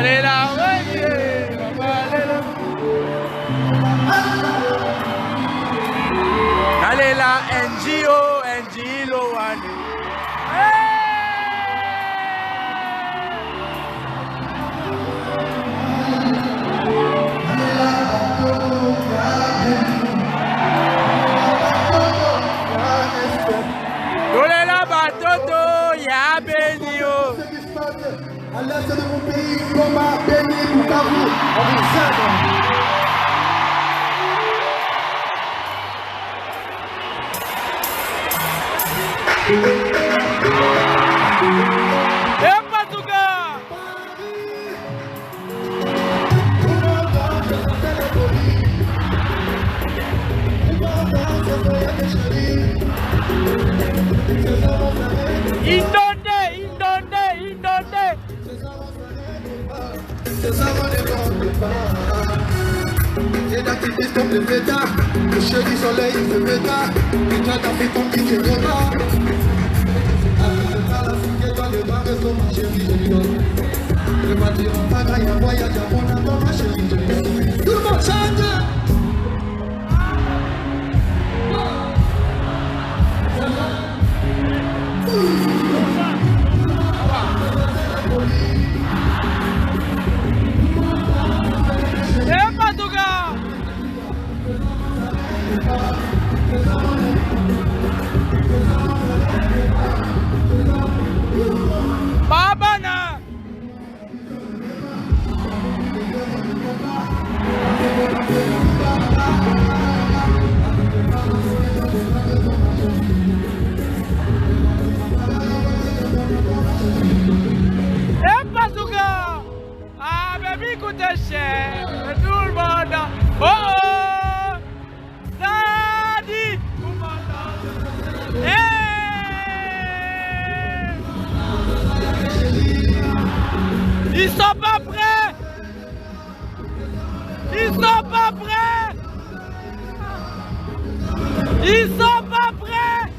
Allez là, allez là. Allez là, NGO, NGO, allez. Dole la batoto, ya benio. À l'est de mon pays, Goma, Béni, Bukavu, on vous aime. C'est d'activiste comme le Veda, le chien du soleil, le Veda, le chat africain qui te donnera. Avec le talent, c'est dans le bar, reste ma chérie, je lui donne. Le bâtiment, bagaille, un voyage à mon amour, ma chérie, je lui donne. Tout le monde chante! Ils sont pas prêts! Ils sont pas prêts! Ils sont pas prêts!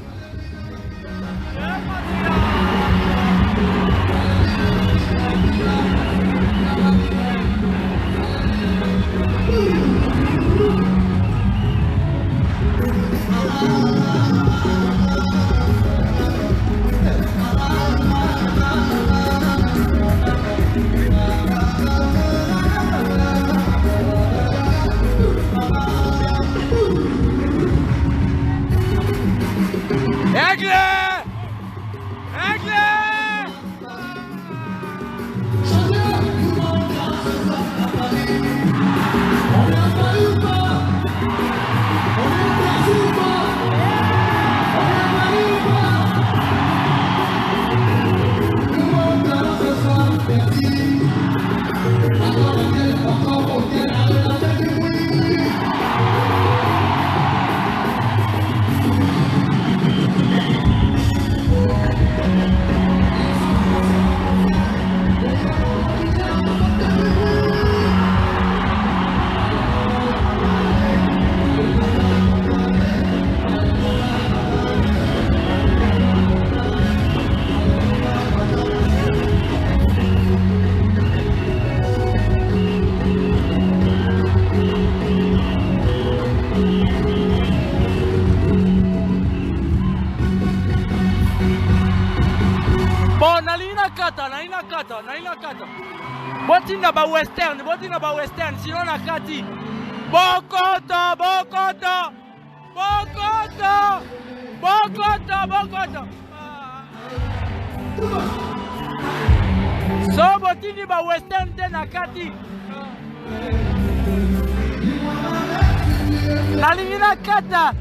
Nakata. Botina ba western, sinon nakati. Bokoto. So botini ba western te nakati. Nalingi nakata.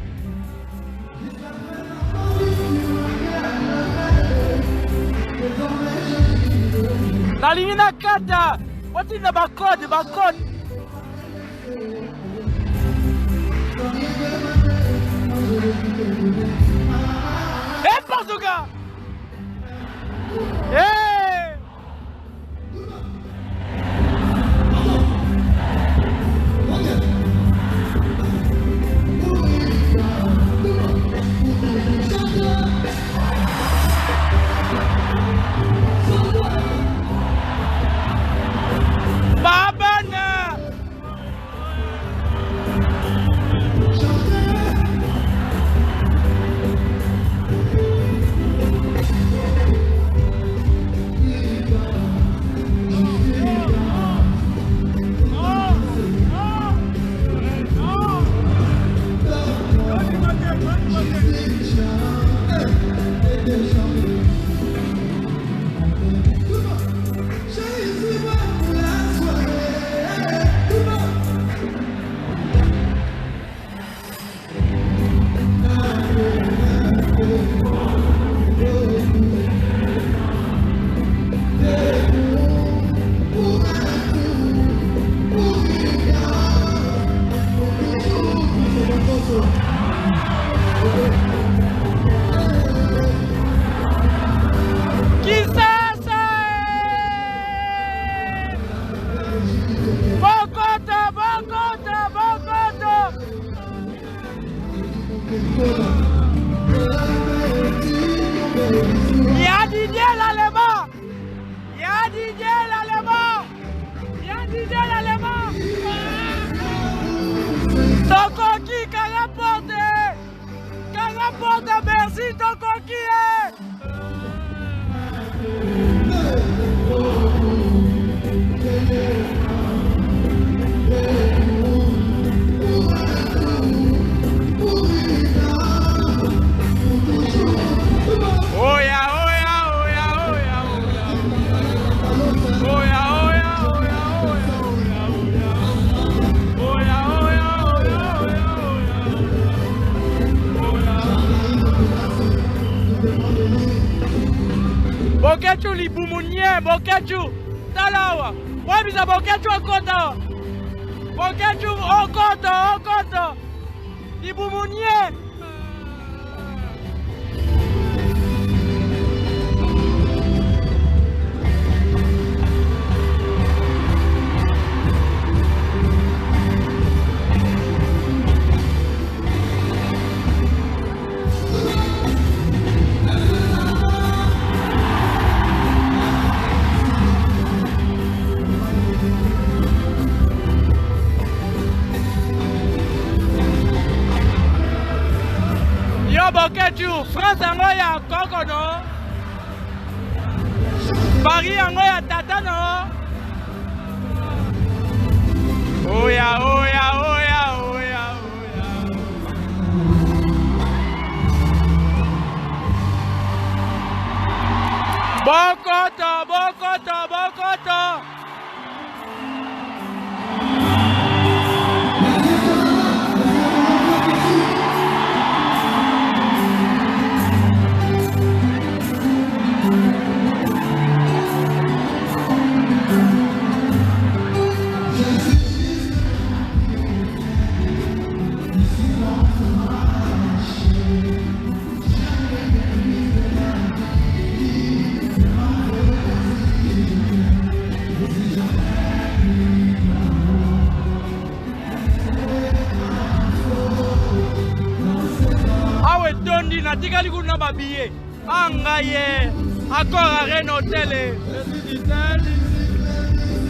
Nalingi nakata. Botina ba code. Eh, Portugal! Eh! l'allemand. Y'a Didier l'allemand. Y'a Didier l'allemand. Tokoki, qu'à rapporte. Qu'à rapporte, merci Tokoki. Bokechu libumunye, Bokechu talawa. Wabisa Bokechu okota. Bokechu okota. Libumunye. Bokechu, France yango ya koko no. Paris yango ya tata no. Oya. Bokoto. Natikali kuna babiye angaye akora Reno Hotel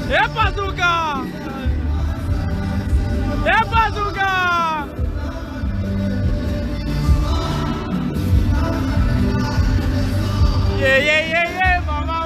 Epazuka yeah mama.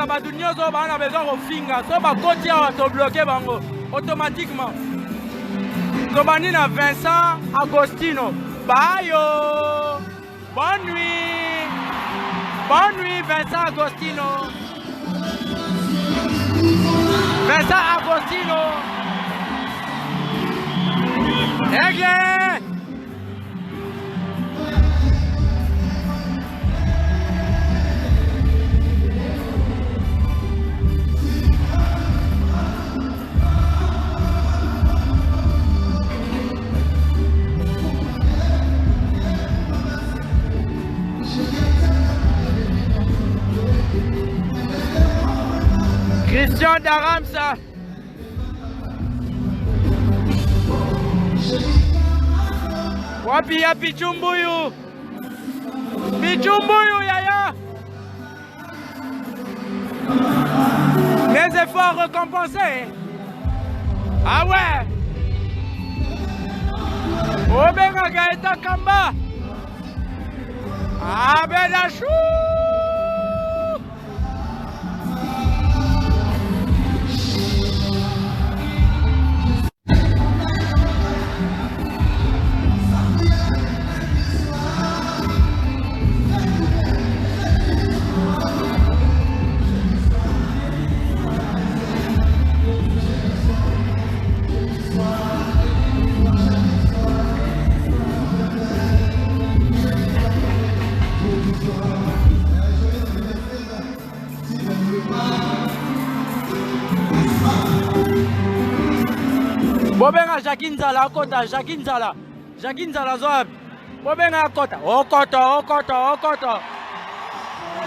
Badunyozo bana besoin de finga, so ba koti a to bloquer bango automatiquement. Tobani na Vincent Agostino. Bayo. Bonne nuit Vincent Agostino. Aigle. Christian Daramsa. Wapi ya Pichumbuyu yaya. Les efforts récompensés. Ah ouais. Obenga Gaeta Kamba. Ah ben la chou. Bobenga Jackie Nzala kota, Jackie Nzala. Jackie Nzala zob. Bobenga kota. Okoto.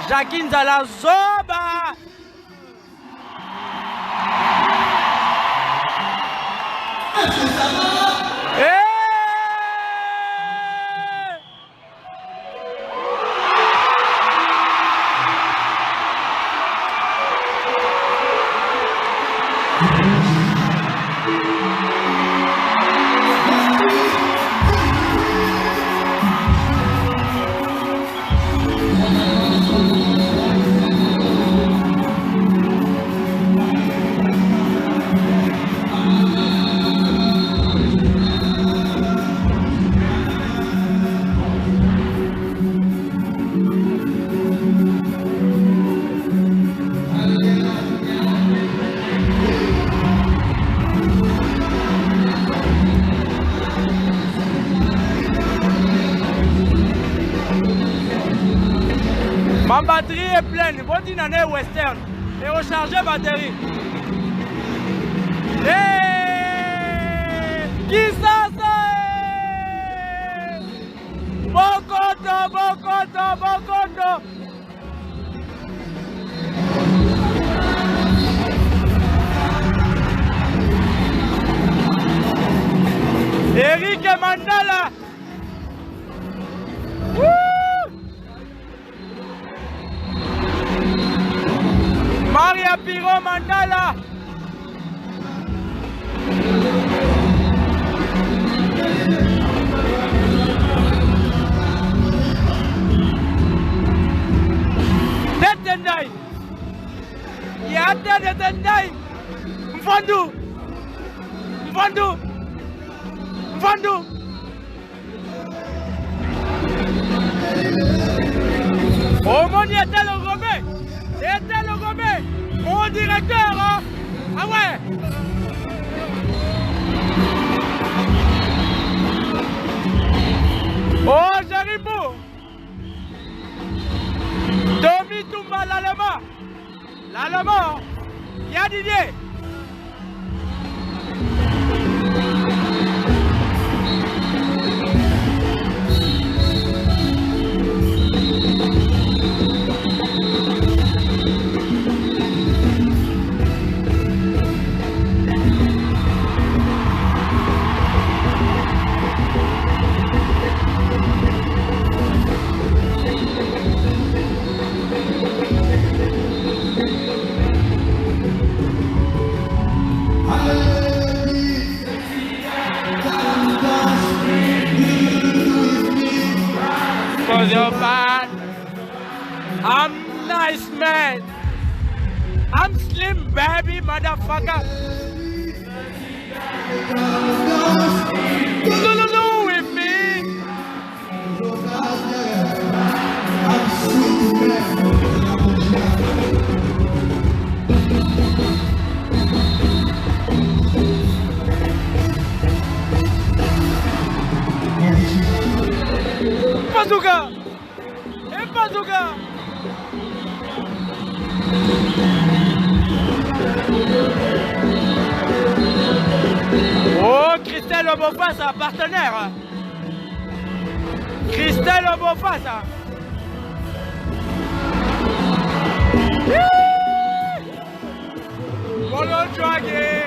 Jackie Nzala zoba. Ma batterie est pleine, bon une année western et recharger batterie. Hey, qui ça c'est? Bokoto. Eric Mandala. Maria Piro Mandala. Tetendai. Ya tetendai. Mfandu. Oh mon Dieu, était le Gomé. Mon directeur, hein? Ah ouais. Oh, Jaribou. Tommy Toumba, l'Allemand. Y'a Didier. Cause you're bad. I'm nice, man. I'm slim, baby, motherfucker. No, with me. Bazooka! Et bazooka! Oh, Christelle Beauface, un partenaire! Christelle Beauface! Polo dragué!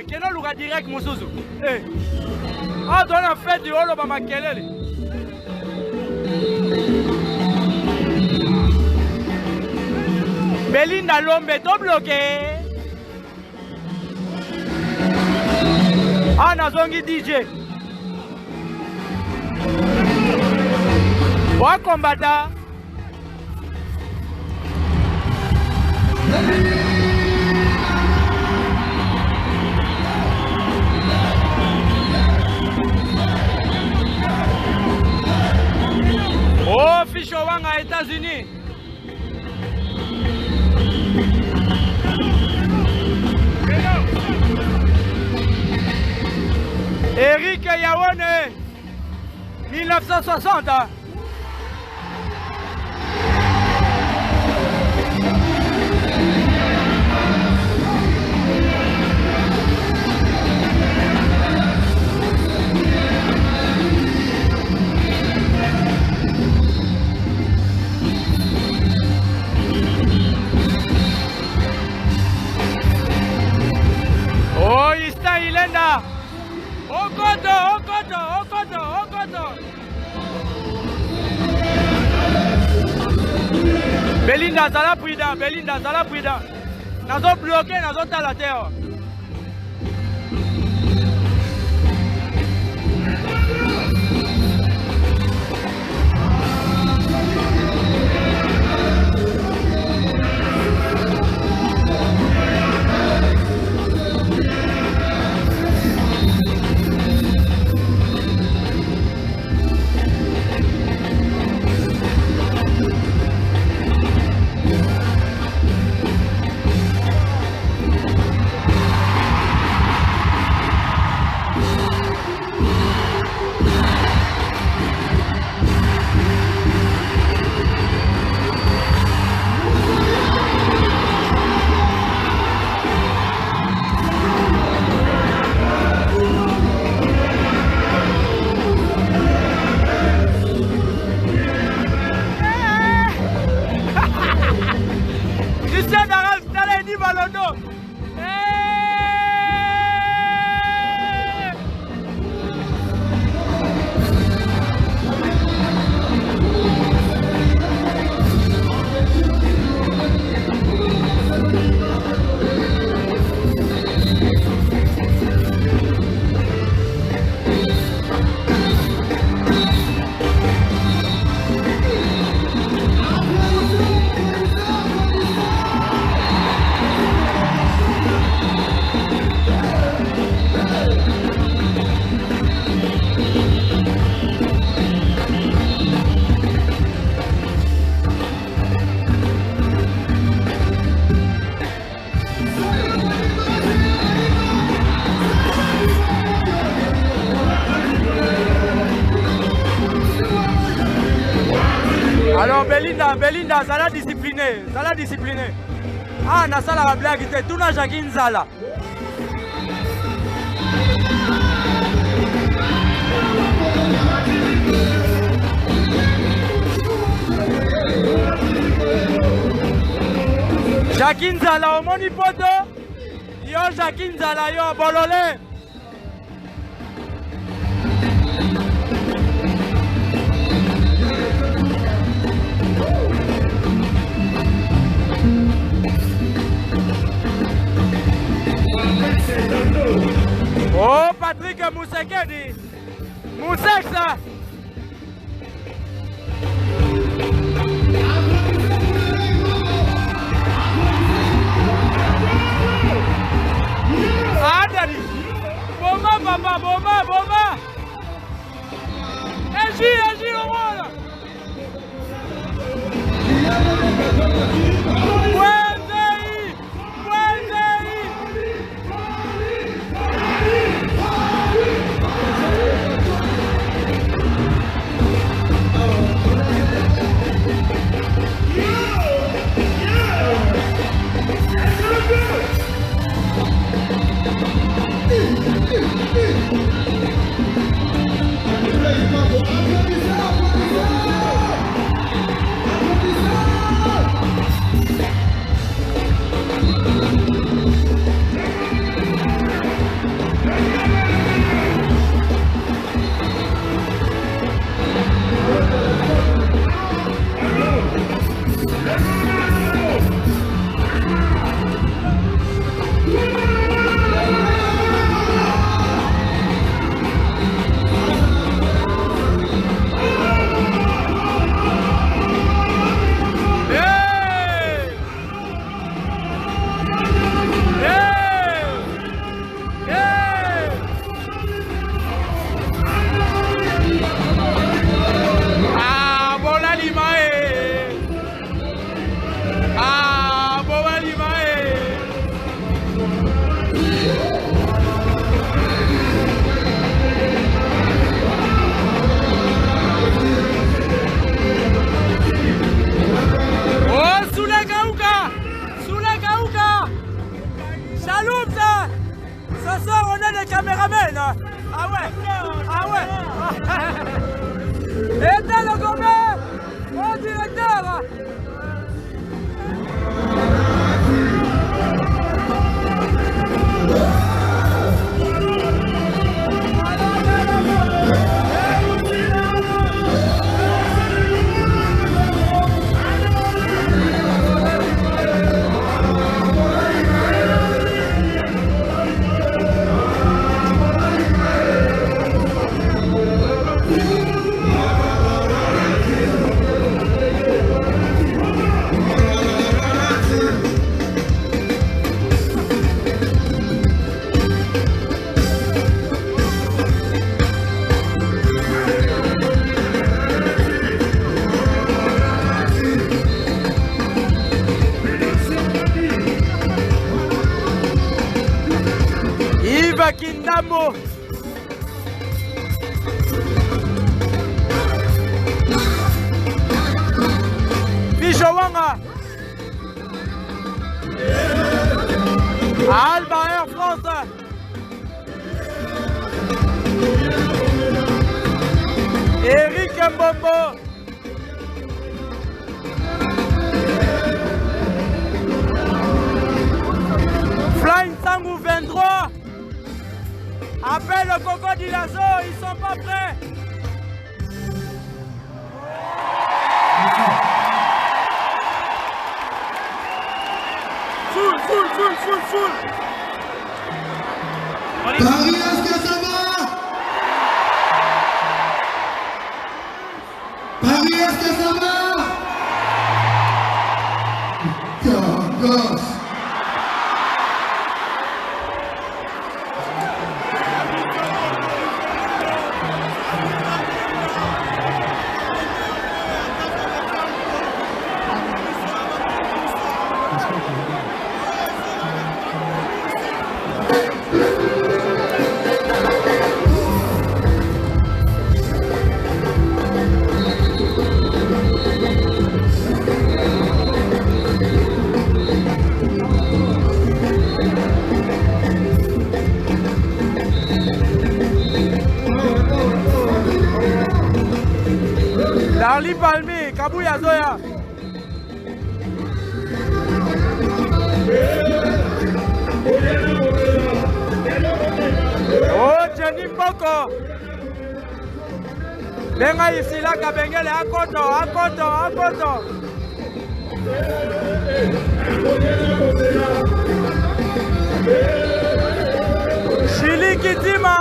keno luka direct mosusu. Eh. Ah, dans la fête du holo ba makelele. Belinda Lombe to bloqué. Ah, nazongi DJ. Wa kombata. Oh, Ficho Wanga, États-Unis. Eric Yaone, 1960. Oh, Ista Ilenda. Okoto. Belinda zala prudent. Nazo bloqué, nazo tala terre. Alors Belinda, ça l'a discipliné. Ah, Nasala la blague, c'était tout na Jacqueline Zala. Jacqueline Zala, au monipoto. Yo Jacqueline Zala, yo bololé. Oh, Patrick Moussekedi. Moussek, ça. Ah, Dani. Bomba, papa, bomba. Agis, au moins. Ah ouais. Ah ouais. Éteins le gourmet. Au directeur. Kindamo. Bijowanga. Alba Air France. Eric Mbombo. Flying Sangou 23. Appelle le Coco d'Ilazo, ils sont pas prêts. Full. Paris, est-ce que ça va? Paris, est-ce que ça va? Gosse. Darli Palmi, Kabuya Zoya. Oh, Jenny Mboko. Benga ici là, Kabengele, Akoto. Chili Kitima.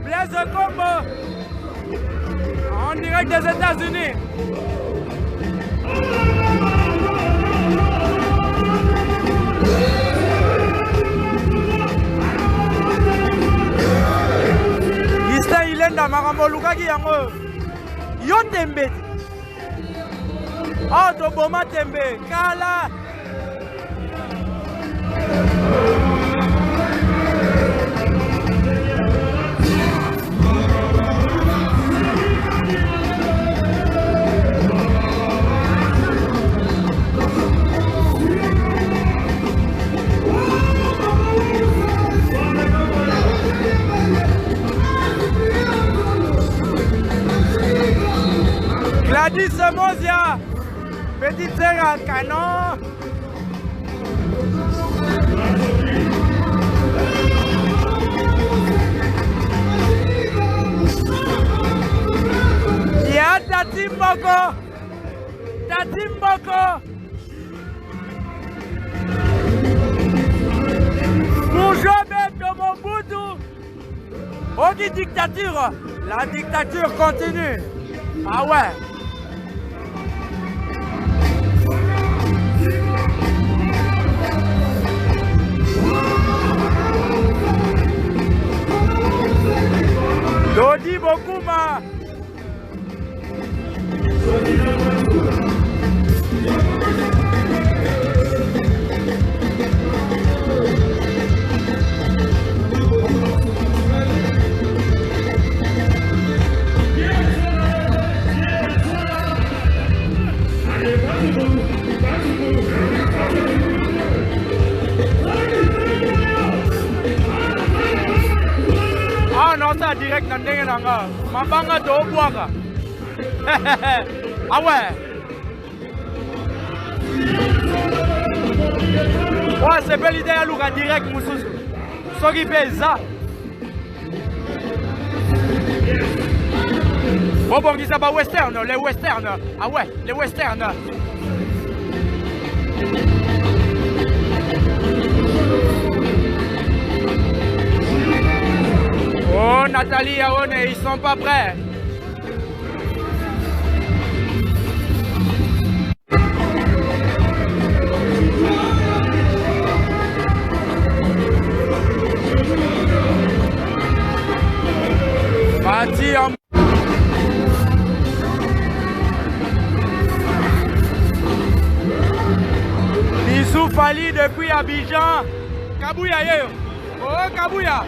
Blaise Combo en direct des États-Unis. Ista Ilenda Marambo Lukaki yango yo tembe. Oh to boma tembe kala. Gladys Mozia, petite sœur à canon. Il y a Tati Mboko. Bonjour, de Mobutu. On dit dictature. La dictature continue. Ah ouais. Dodi Bokuma. ça direct dans ndenge nanga. Mabanga to obwaka. Ah ouais. Ouais, c'est belle idée à Luka direct mususu. Soki fait ça. Bon, bon, qui ça va western, les westerns. Ah ouais, les westerns. Oh, Nathalie, Aaron, ils sont pas prêts. Parti en... Bisous Fali depuis Abidjan. Kabouya yo. Oh Kabouya.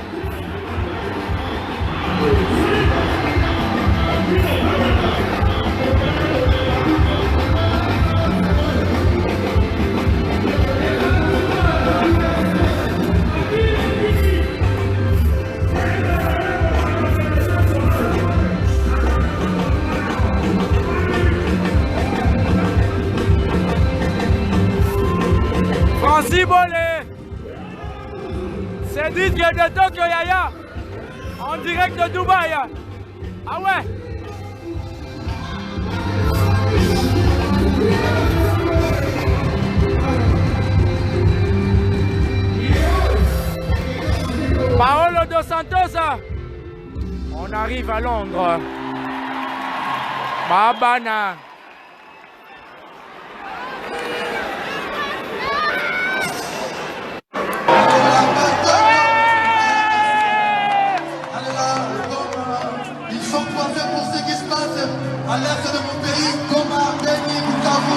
Francis Bolé, c'est disque de Tokyo Yaya, en direct de Dubaï. Ah ouais. Paolo Dos Santos, on arrive à Londres. Babana. À l'est de mon pays, Goma, Beni, Bukavu.